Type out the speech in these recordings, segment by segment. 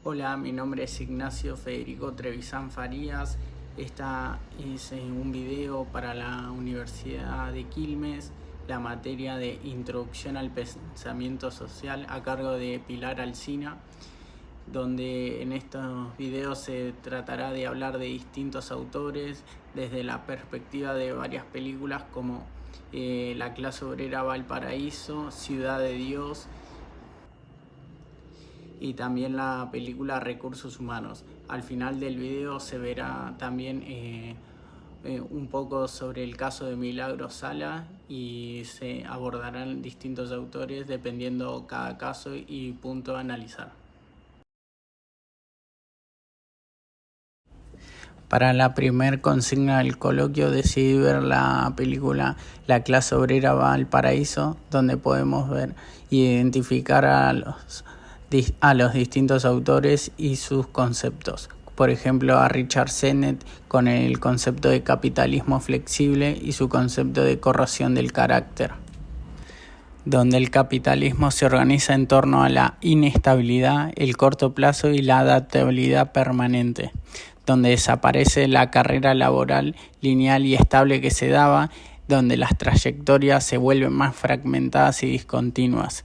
Hola, mi nombre es Ignacio Federico Trevisan Farías. Esta es un video para la Universidad de Quilmes, la materia de Introducción al Pensamiento Social a cargo de Pilar Alsina, donde en estos videos se tratará de hablar de distintos autores desde la perspectiva de varias películas como La clase obrera Valparaíso, Ciudad de Dios y también la película Recursos Humanos. Al final del video se verá también un poco sobre el caso de Milagros Sala y se abordarán distintos autores dependiendo cada caso y punto a analizar. Para la primer consigna del coloquio decidí ver la película La clase obrera Valparaíso, donde podemos ver y identificar a los distintos autores y sus conceptos. Por ejemplo, a Richard Sennett con el concepto de capitalismo flexible y su concepto de corrosión del carácter, donde el capitalismo se organiza en torno a la inestabilidad, el corto plazo y la adaptabilidad permanente, donde desaparece la carrera laboral lineal y estable que se daba, donde las trayectorias se vuelven más fragmentadas y discontinuas.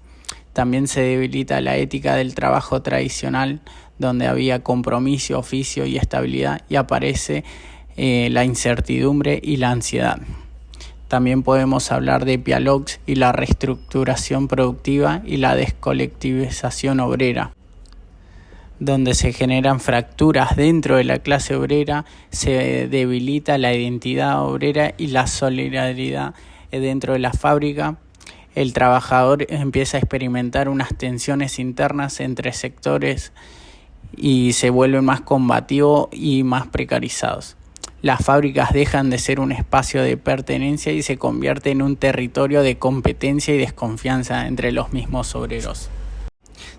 También se debilita la ética del trabajo tradicional, donde había compromiso, oficio y estabilidad, y aparece la incertidumbre y la ansiedad. También podemos hablar de Pialox y la reestructuración productiva y la descolectivización obrera, donde se generan fracturas dentro de la clase obrera, se debilita la identidad obrera y la solidaridad dentro de la fábrica. El trabajador empieza a experimentar unas tensiones internas entre sectores y se vuelven más combativos y más precarizados. Las fábricas dejan de ser un espacio de pertenencia y se convierten en un territorio de competencia y desconfianza entre los mismos obreros.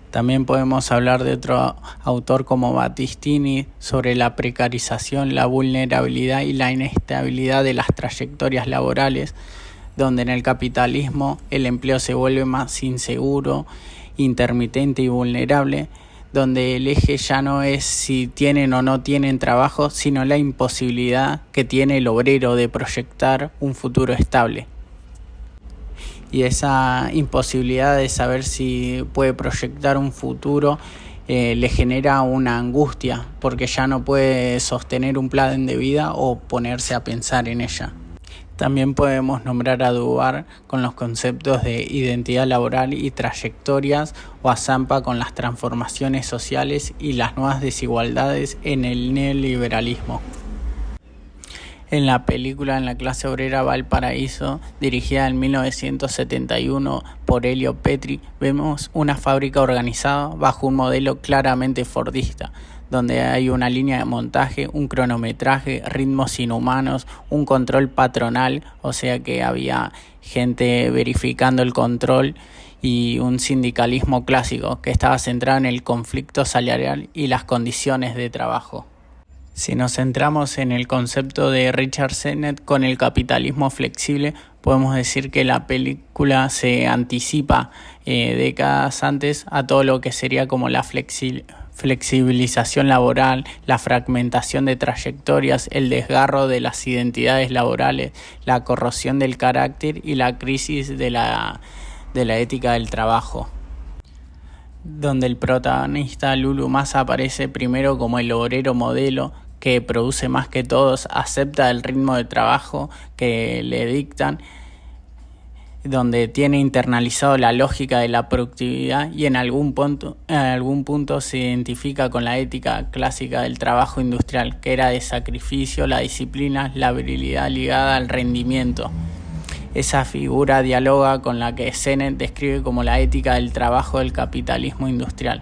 También podemos hablar de otro autor como Battistini sobre la precarización, la vulnerabilidad y la inestabilidad de las trayectorias laborales, donde en el capitalismo el empleo se vuelve más inseguro, intermitente y vulnerable, donde el eje ya no es si tienen o no tienen trabajo, sino la imposibilidad que tiene el obrero de proyectar un futuro estable. Y esa imposibilidad de saber si puede proyectar un futuro le genera una angustia, porque ya no puede sostener un plan de vida o ponerse a pensar en ella. También podemos nombrar a Dubar con los conceptos de identidad laboral y trayectorias, o a Zampa con las transformaciones sociales y las nuevas desigualdades en el neoliberalismo. En la película La clase obrera Valparaíso, dirigida en 1971 por Elio Petri, vemos una fábrica organizada bajo un modelo claramente fordista, donde hay una línea de montaje, un cronometraje, ritmos inhumanos, un control patronal, o sea que había gente verificando el control, y un sindicalismo clásico que estaba centrado en el conflicto salarial y las condiciones de trabajo. Si nos centramos en el concepto de Richard Sennett con el capitalismo flexible, podemos decir que la película se anticipa décadas antes a todo lo que sería como la flexibilización laboral, la fragmentación de trayectorias, el desgarro de las identidades laborales, la corrosión del carácter y la crisis de la ética del trabajo, donde el protagonista Lulu Massa aparece primero como el obrero modelo que produce más que todos, acepta el ritmo de trabajo que le dictan, donde tiene internalizado la lógica de la productividad y en algún punto se identifica con la ética clásica del trabajo industrial, que era de sacrificio, la disciplina, la virilidad ligada al rendimiento. Esa figura dialoga con la que Sennett describe como la ética del trabajo del capitalismo industrial,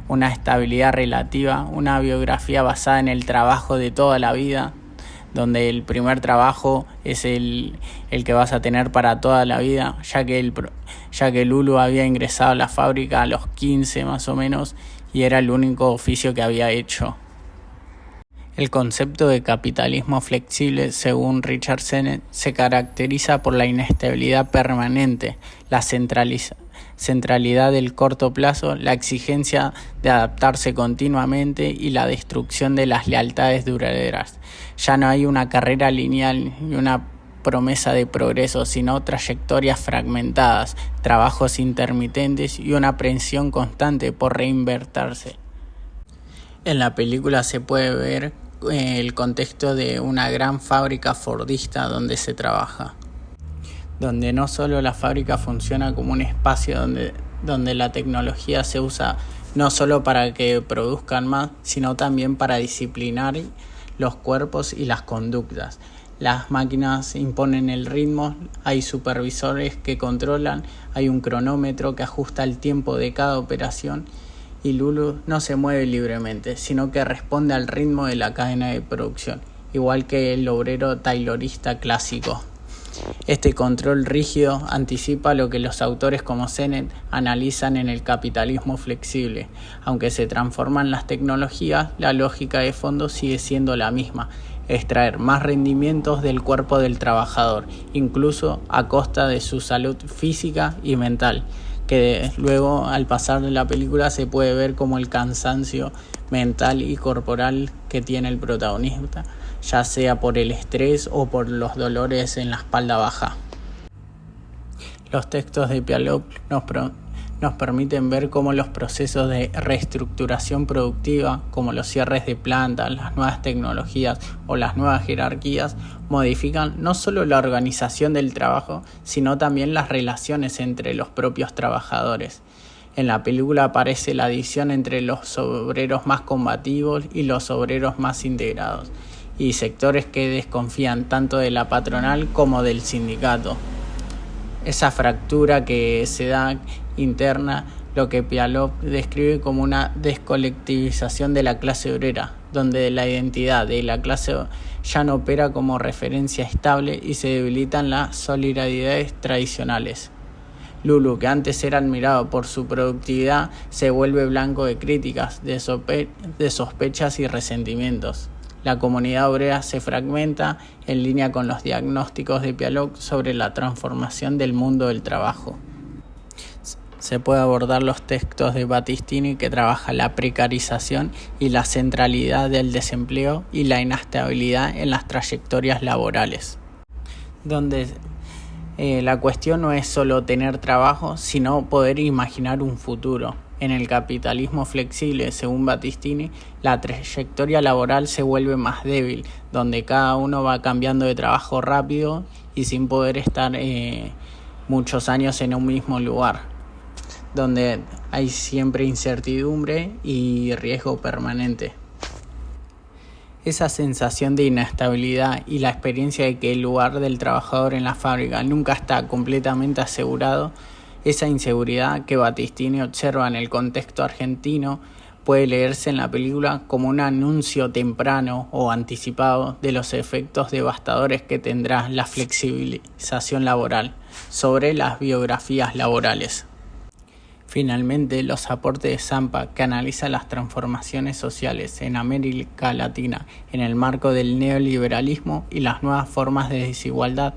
una estabilidad relativa, una biografía basada en el trabajo de toda la vida, donde el primer trabajo es el que vas a tener para toda la vida, ya que Lulu había ingresado a la fábrica a los 15 más o menos y era el único oficio que había hecho. El concepto de capitalismo flexible, según Richard Sennett, se caracteriza por la inestabilidad permanente, la centralidad del corto plazo, la exigencia de adaptarse continuamente y la destrucción de las lealtades duraderas. Ya no hay una carrera lineal y una promesa de progreso, sino trayectorias fragmentadas, trabajos intermitentes y una presión constante por reinvertirse. En la película se puede ver el contexto de una gran fábrica fordista donde se trabaja, donde no solo la fábrica funciona como un espacio donde la tecnología se usa no solo para que produzcan más, sino también para disciplinar los cuerpos y las conductas. Las máquinas imponen el ritmo, hay supervisores que controlan, hay un cronómetro que ajusta el tiempo de cada operación y Lulu no se mueve libremente, sino que responde al ritmo de la cadena de producción, igual que el obrero taylorista clásico. Este control rígido anticipa lo que los autores como Sennett analizan en el capitalismo flexible. Aunque se transforman las tecnologías, la lógica de fondo sigue siendo la misma: extraer más rendimientos del cuerpo del trabajador, incluso a costa de su salud física y mental, que luego al pasar de la película se puede ver como el cansancio mental y corporal que tiene el protagonista, ya sea por el estrés o por los dolores en la espalda baja. Los textos de Piaget nos permiten ver cómo los procesos de reestructuración productiva, como los cierres de plantas, las nuevas tecnologías o las nuevas jerarquías, modifican no solo la organización del trabajo, sino también las relaciones entre los propios trabajadores. En la película aparece la división entre los obreros más combativos y los obreros más integrados, y sectores que desconfían tanto de la patronal como del sindicato. Esa fractura que se da interna, lo que Piaget describe como una descolectivización de la clase obrera, donde la identidad de la clase ya no opera como referencia estable y se debilitan las solidaridades tradicionales. Lulu, que antes era admirado por su productividad, se vuelve blanco de críticas, de sospechas y resentimientos. La comunidad obrera se fragmenta en línea con los diagnósticos de Piaget sobre la transformación del mundo del trabajo. Se puede abordar los textos de Battistini, que trabaja la precarización y la centralidad del desempleo y la inestabilidad en las trayectorias laborales, donde la cuestión no es solo tener trabajo, sino poder imaginar un futuro. En el capitalismo flexible, según Battistini, la trayectoria laboral se vuelve más débil, donde cada uno va cambiando de trabajo rápido y sin poder estar muchos años en un mismo lugar, donde hay siempre incertidumbre y riesgo permanente. Esa sensación de inestabilidad y la experiencia de que el lugar del trabajador en la fábrica nunca está completamente asegurado, esa inseguridad que Battistini observa en el contexto argentino puede leerse en la película como un anuncio temprano o anticipado de los efectos devastadores que tendrá la flexibilización laboral sobre las biografías laborales. Finalmente, los aportes de Zampa, que analiza las transformaciones sociales en América Latina en el marco del neoliberalismo y las nuevas formas de desigualdad,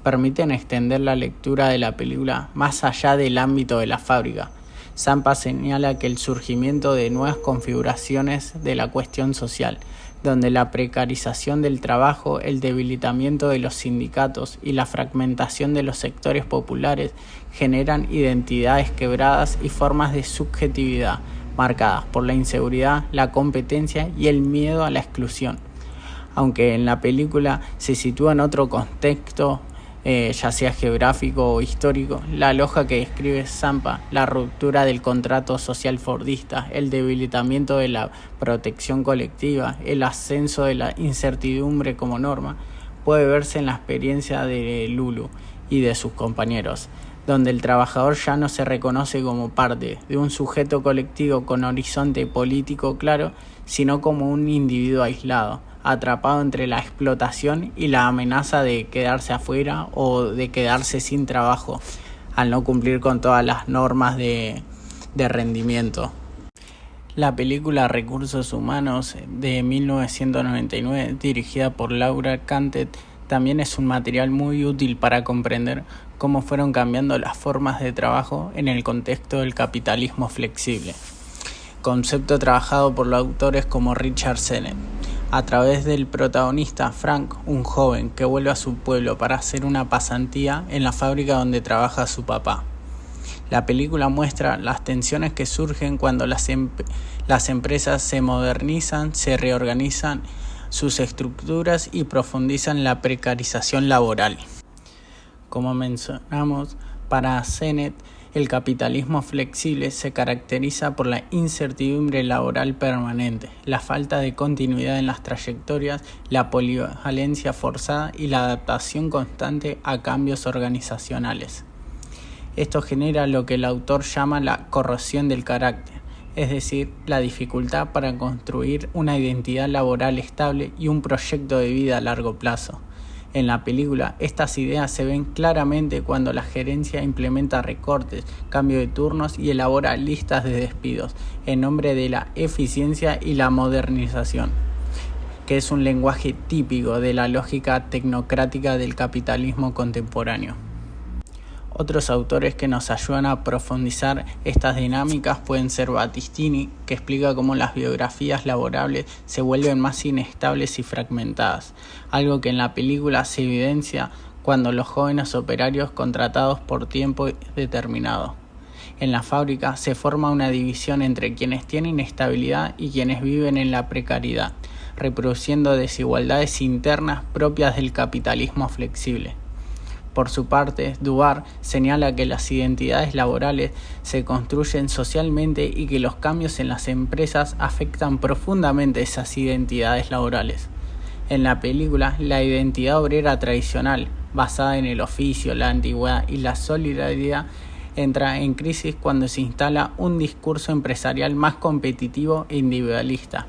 permiten extender la lectura de la película más allá del ámbito de la fábrica. Zampa señala que el surgimiento de nuevas configuraciones de la cuestión social, donde la precarización del trabajo, el debilitamiento de los sindicatos y la fragmentación de los sectores populares generan identidades quebradas y formas de subjetividad marcadas por la inseguridad, la competencia y el miedo a la exclusión. Aunque en la película se sitúa en otro contexto, ya sea geográfico o histórico, la loja que describe Zampa, la ruptura del contrato social fordista, el debilitamiento de la protección colectiva, el ascenso de la incertidumbre como norma, puede verse en la experiencia de Lulu y de sus compañeros, donde el trabajador ya no se reconoce como parte de un sujeto colectivo con horizonte político claro, sino como un individuo aislado, atrapado entre la explotación y la amenaza de quedarse afuera o de quedarse sin trabajo, al no cumplir con todas las normas de rendimiento. La película Recursos Humanos de 1999, dirigida por Laura Cantet, también es un material muy útil para comprender cómo fueron cambiando las formas de trabajo en el contexto del capitalismo flexible, concepto trabajado por los autores como Richard Sennett, a través del protagonista Frank, un joven que vuelve a su pueblo para hacer una pasantía en la fábrica donde trabaja su papá. La película muestra las tensiones que surgen cuando las empresas se modernizan, se reorganizan sus estructuras y profundizan la precarización laboral. Como mencionamos, para Sennett, el capitalismo flexible se caracteriza por la incertidumbre laboral permanente, la falta de continuidad en las trayectorias, la polivalencia forzada y la adaptación constante a cambios organizacionales. Esto genera lo que el autor llama la corrosión del carácter, es decir, la dificultad para construir una identidad laboral estable y un proyecto de vida a largo plazo. En la película, estas ideas se ven claramente cuando la gerencia implementa recortes, cambio de turnos y elabora listas de despidos en nombre de la eficiencia y la modernización, que es un lenguaje típico de la lógica tecnocrática del capitalismo contemporáneo. Otros autores que nos ayudan a profundizar estas dinámicas pueden ser Battistini, que explica cómo las biografías laborables se vuelven más inestables y fragmentadas, algo que en la película se evidencia cuando los jóvenes operarios contratados por tiempo determinado. En la fábrica se forma una división entre quienes tienen estabilidad y quienes viven en la precariedad, reproduciendo desigualdades internas propias del capitalismo flexible. Por su parte, Dubar señala que las identidades laborales se construyen socialmente y que los cambios en las empresas afectan profundamente esas identidades laborales. En la película, la identidad obrera tradicional, basada en el oficio, la antigüedad y la solidaridad, entra en crisis cuando se instala un discurso empresarial más competitivo e individualista.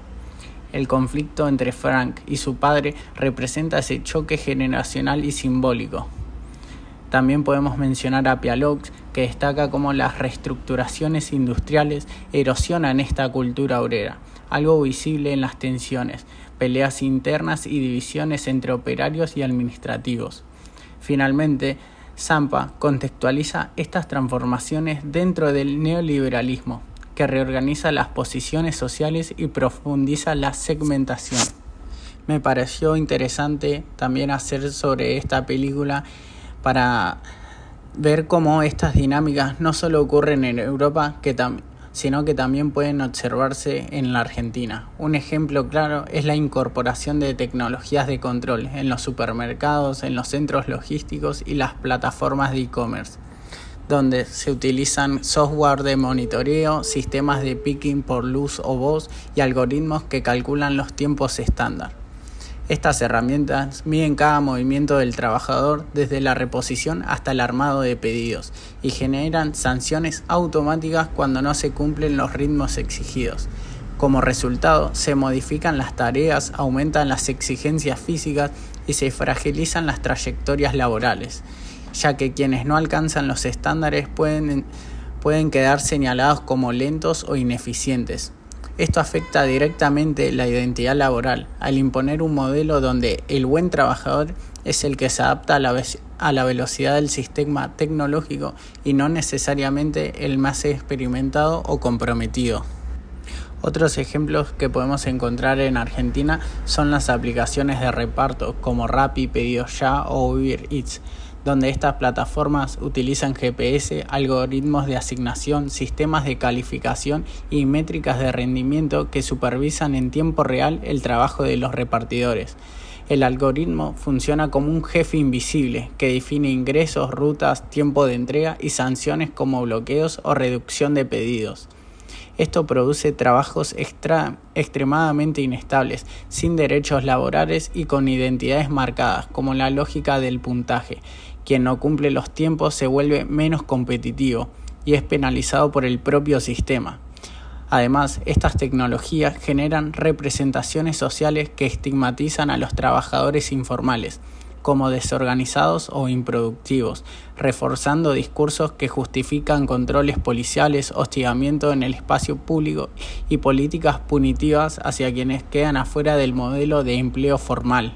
El conflicto entre Frank y su padre representa ese choque generacional y simbólico. También podemos mencionar a Pialoux, que destaca cómo las reestructuraciones industriales erosionan esta cultura obrera, algo visible en las tensiones, peleas internas y divisiones entre operarios y administrativos. Finalmente, Zampa contextualiza estas transformaciones dentro del neoliberalismo, que reorganiza las posiciones sociales y profundiza la segmentación. Me pareció interesante también hacer sobre esta película para ver cómo estas dinámicas no solo ocurren en Europa, sino que también pueden observarse en la Argentina. Un ejemplo claro es la incorporación de tecnologías de control en los supermercados, en los centros logísticos y las plataformas de e-commerce, donde se utilizan software de monitoreo, sistemas de picking por luz o voz y algoritmos que calculan los tiempos estándar. Estas herramientas miden cada movimiento del trabajador desde la reposición hasta el armado de pedidos y generan sanciones automáticas cuando no se cumplen los ritmos exigidos. Como resultado, se modifican las tareas, aumentan las exigencias físicas y se fragilizan las trayectorias laborales, ya que quienes no alcanzan los estándares pueden quedar señalados como lentos o ineficientes. Esto afecta directamente la identidad laboral, al imponer un modelo donde el buen trabajador es el que se adapta a la velocidad del sistema tecnológico y no necesariamente el más experimentado o comprometido. Otros ejemplos que podemos encontrar en Argentina son las aplicaciones de reparto como Rappi, Pedidos Ya o Uber Eats, donde estas plataformas utilizan GPS, algoritmos de asignación, sistemas de calificación y métricas de rendimiento que supervisan en tiempo real el trabajo de los repartidores. El algoritmo funciona como un jefe invisible que define ingresos, rutas, tiempo de entrega y sanciones como bloqueos o reducción de pedidos. Esto produce trabajos extremadamente inestables, sin derechos laborales y con identidades marcadas, como la lógica del puntaje. Quien no cumple los tiempos se vuelve menos competitivo y es penalizado por el propio sistema. Además, estas tecnologías generan representaciones sociales que estigmatizan a los trabajadores informales como desorganizados o improductivos, reforzando discursos que justifican controles policiales, hostigamiento en el espacio público y políticas punitivas hacia quienes quedan afuera del modelo de empleo formal.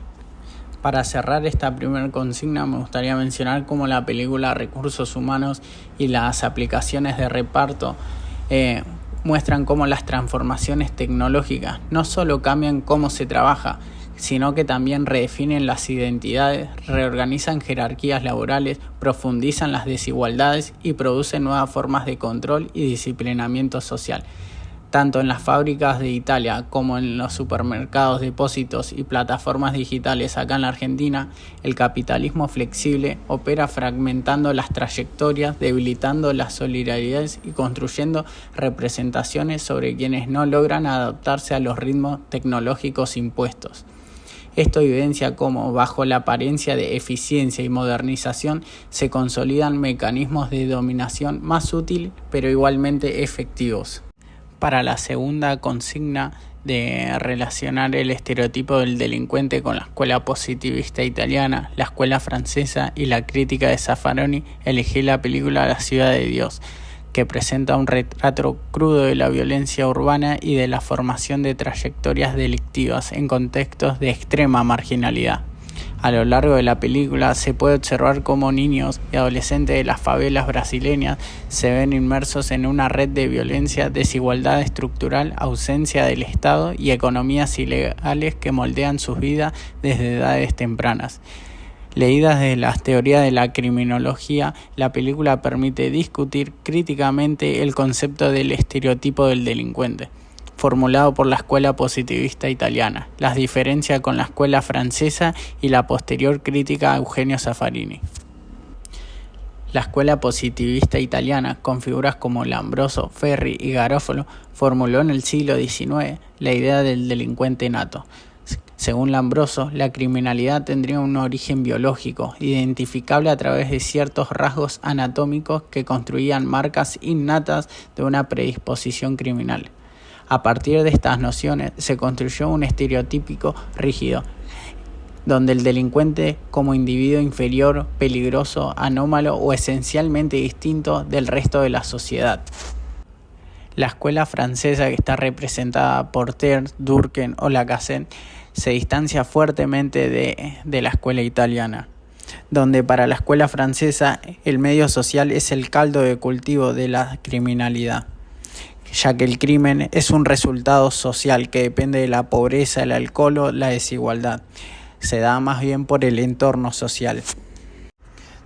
Para cerrar esta primera consigna, me gustaría mencionar cómo la película Recursos Humanos y las aplicaciones de reparto muestran cómo las transformaciones tecnológicas no solo cambian cómo se trabaja, sino que también redefinen las identidades, reorganizan jerarquías laborales, profundizan las desigualdades y producen nuevas formas de control y disciplinamiento social. Tanto en las fábricas de Italia como en los supermercados, depósitos y plataformas digitales acá en la Argentina, el capitalismo flexible opera fragmentando las trayectorias, debilitando las solidaridades y construyendo representaciones sobre quienes no logran adaptarse a los ritmos tecnológicos impuestos. Esto evidencia cómo, bajo la apariencia de eficiencia y modernización, se consolidan mecanismos de dominación más útiles pero igualmente efectivos. Para la segunda consigna de relacionar el estereotipo del delincuente con la escuela positivista italiana, la escuela francesa y la crítica de Zaffaroni, elegí la película La ciudad de Dios, que presenta un retrato crudo de la violencia urbana y de la formación de trayectorias delictivas en contextos de extrema marginalidad. A lo largo de la película se puede observar cómo niños y adolescentes de las favelas brasileñas se ven inmersos en una red de violencia, desigualdad estructural, ausencia del Estado y economías ilegales que moldean sus vidas desde edades tempranas. Leídas de las teorías de la criminología, la película permite discutir críticamente el concepto del estereotipo del delincuente, formulado por la escuela positivista italiana, las diferencias con la escuela francesa y la posterior crítica a Eugenio Zaffaroni. La escuela positivista italiana, con figuras como Lombroso, Ferri y Garofalo, formuló en el siglo XIX la idea del delincuente nato. Según Lombroso, la criminalidad tendría un origen biológico, identificable a través de ciertos rasgos anatómicos que construían marcas innatas de una predisposición criminal. A partir de estas nociones se construyó un estereotípico rígido, donde el delincuente como individuo inferior, peligroso, anómalo o esencialmente distinto del resto de la sociedad. La escuela francesa, que está representada por Tertre, Durkheim o Lacaze, se distancia fuertemente de la escuela italiana, donde para la escuela francesa el medio social es el caldo de cultivo de la criminalidad, ya que el crimen es un resultado social que depende de la pobreza, el alcohol o la desigualdad. Se da más bien por el entorno social.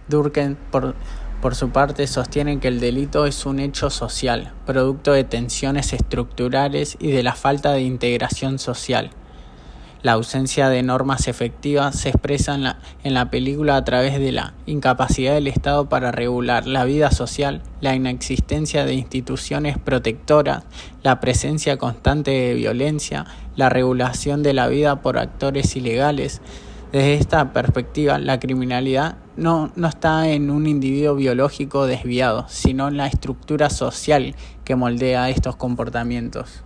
Durkheim, por su parte, sostiene que el delito es un hecho social, producto de tensiones estructurales y de la falta de integración social. La ausencia de normas efectivas se expresa en la película a través de la incapacidad del Estado para regular la vida social, la inexistencia de instituciones protectoras, la presencia constante de violencia, la regulación de la vida por actores ilegales. Desde esta perspectiva, la criminalidad no está en un individuo biológico desviado, sino en la estructura social que moldea estos comportamientos.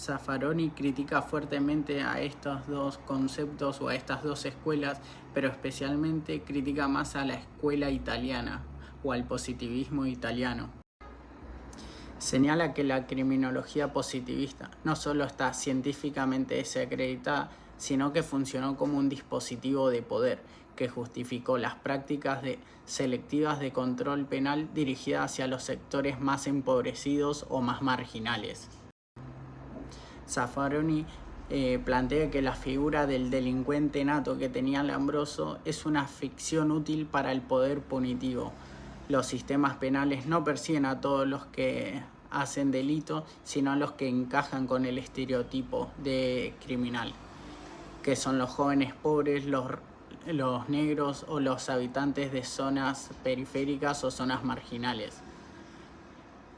Zaffaroni critica fuertemente a estos dos conceptos o a estas dos escuelas, pero especialmente critica más a la escuela italiana o al positivismo italiano. Señala que la criminología positivista no solo está científicamente desacreditada, sino que funcionó como un dispositivo de poder que justificó las prácticas selectivas de control penal dirigidas hacia los sectores más empobrecidos o más marginales. Zaffaroni plantea que la figura del delincuente nato que tenía Lombroso es una ficción útil para el poder punitivo. Los sistemas penales no persiguen a todos los que hacen delito, sino a los que encajan con el estereotipo de criminal, que son los jóvenes pobres, los negros o los habitantes de zonas periféricas o zonas marginales.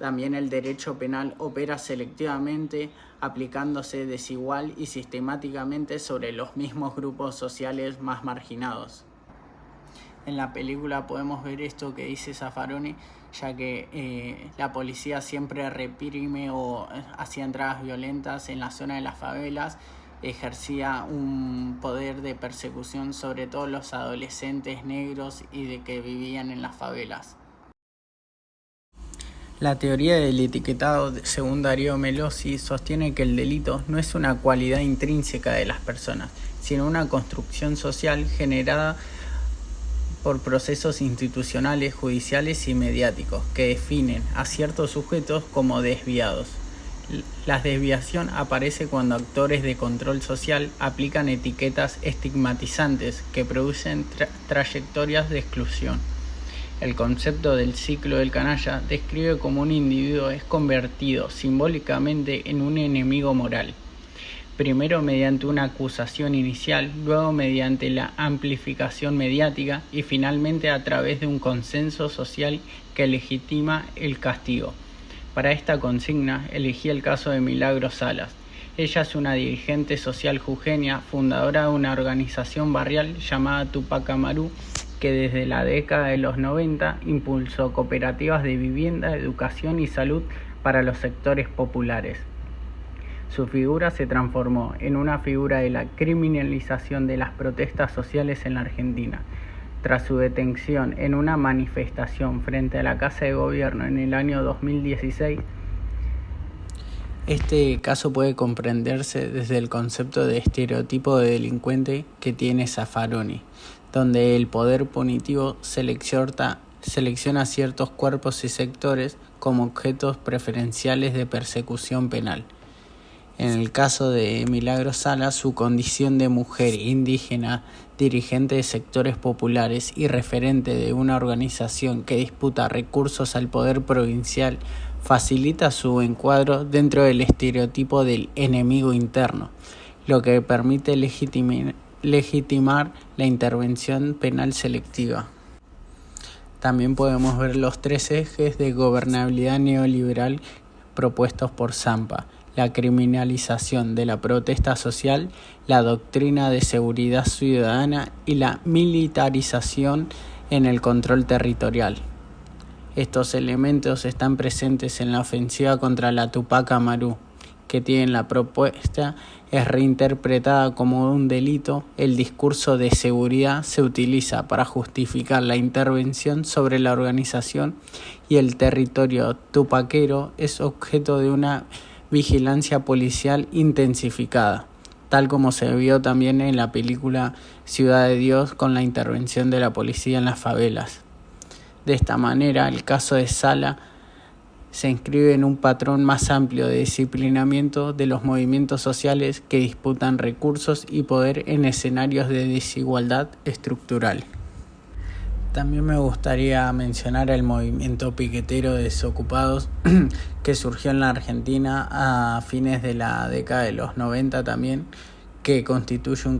También el derecho penal opera selectivamente, aplicándose desigual y sistemáticamente sobre los mismos grupos sociales más marginados. En la película podemos ver esto que dice Zaffaroni, ya que la policía siempre reprime o hacía entradas violentas en la zona de las favelas, ejercía un poder de persecución sobre todos los adolescentes negros y de que vivían en las favelas. La teoría del etiquetado, según Darío Melosi, sostiene que el delito no es una cualidad intrínseca de las personas, sino una construcción social generada por procesos institucionales, judiciales y mediáticos que definen a ciertos sujetos como desviados. La desviación aparece cuando actores de control social aplican etiquetas estigmatizantes que producen trayectorias de exclusión. El concepto del ciclo del canalla describe cómo un individuo es convertido simbólicamente en un enemigo moral. Primero mediante una acusación inicial, luego mediante la amplificación mediática y finalmente a través de un consenso social que legitima el castigo. Para esta consigna elegí el caso de Milagros Salas. Ella es una dirigente social jujeña, fundadora de una organización barrial llamada Tupac Amaru, que desde la década de los 90 impulsó cooperativas de vivienda, educación y salud para los sectores populares. Su figura se transformó en una figura de la criminalización de las protestas sociales en la Argentina. Tras su detención en una manifestación frente a la Casa de Gobierno en el año 2016, este caso puede comprenderse desde el concepto de estereotipo de delincuente que tiene Zaffaroni, donde el poder punitivo selecciona ciertos cuerpos y sectores como objetos preferenciales de persecución penal. En el caso de Milagros Salas, su condición de mujer indígena, dirigente de sectores populares y referente de una organización que disputa recursos al poder provincial, facilita su encuadro dentro del estereotipo del enemigo interno, lo que permite legitimar la intervención penal selectiva. También podemos ver los 3 ejes de gobernabilidad neoliberal propuestos por Zampa: la criminalización de la protesta social, la doctrina de seguridad ciudadana y la militarización en el control territorial. Estos elementos están presentes en la ofensiva contra la Tupac Amaru, que tiene la propuesta es reinterpretada como un delito. El discurso de seguridad se utiliza para justificar la intervención sobre la organización y el territorio tupaquero es objeto de una vigilancia policial intensificada, tal como se vio también en la película Ciudad de Dios con la intervención de la policía en las favelas. De esta manera, el caso de Sala se inscribe en un patrón más amplio de disciplinamiento de los movimientos sociales que disputan recursos y poder en escenarios de desigualdad estructural. También me gustaría mencionar el movimiento piquetero de desocupados que surgió en la Argentina a fines de la década de los 90 también, que constituye un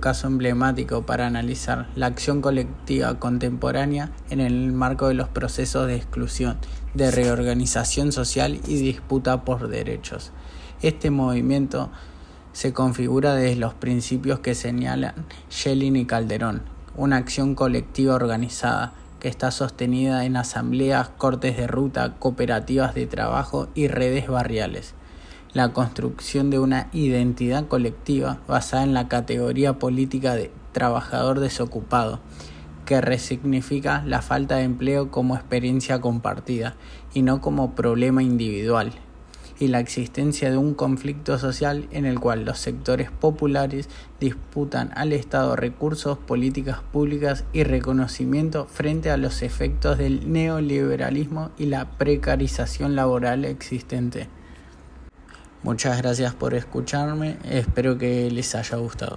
caso emblemático para analizar la acción colectiva contemporánea en el marco de los procesos de exclusión, de reorganización social y disputa por derechos. Este movimiento se configura desde los principios que señalan Schelling y Calderón: una acción colectiva organizada que está sostenida en asambleas, cortes de ruta, cooperativas de trabajo y redes barriales. La construcción de una identidad colectiva basada en la categoría política de trabajador desocupado, que resignifica la falta de empleo como experiencia compartida y no como problema individual, y la existencia de un conflicto social en el cual los sectores populares disputan al Estado recursos, políticas públicas y reconocimiento frente a los efectos del neoliberalismo y la precarización laboral existente. Muchas gracias por escucharme, espero que les haya gustado.